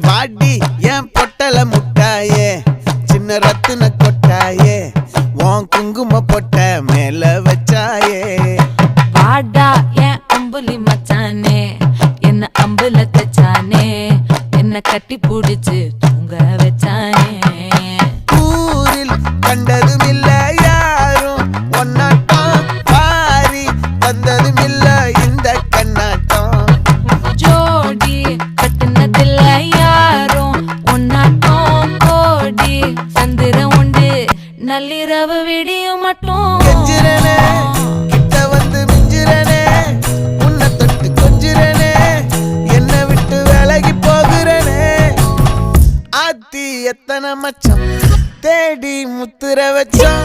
பாடி என் பொட்டல முட்டாயே சின்ன ரத்தின கொட்டாயே உன் குங்கும பொட்ட மேல வச்சாயே வாடா என் அம்புலி மச்சானே என்ன அம்புல தச்சானே என்ன கட்டி புடிச்சு தூங்க வச்சானே ஊரில் கண்டதும் இல்ல யாரும் ஒன்னாட்டம் பாரி தந்ததும் இல்ல இந்த கண்ணாட்டம் ஜோடி கட்டுனதில்ல யாரும் ஒன்னாட்டம் கோடி சந்திரம் உண்டு நள்ளிரவு விடியும் மட்டும் கெஞ்சிரனே கிட்ட வந்து மிஞ்சிரனே உன்னை தொட்டு கொஞ்சிரனே என்ன விட்டு விலகி போகிறனே ஆத்தி எத்தனை மச்சம் தேடி முத்துற வச்சோம்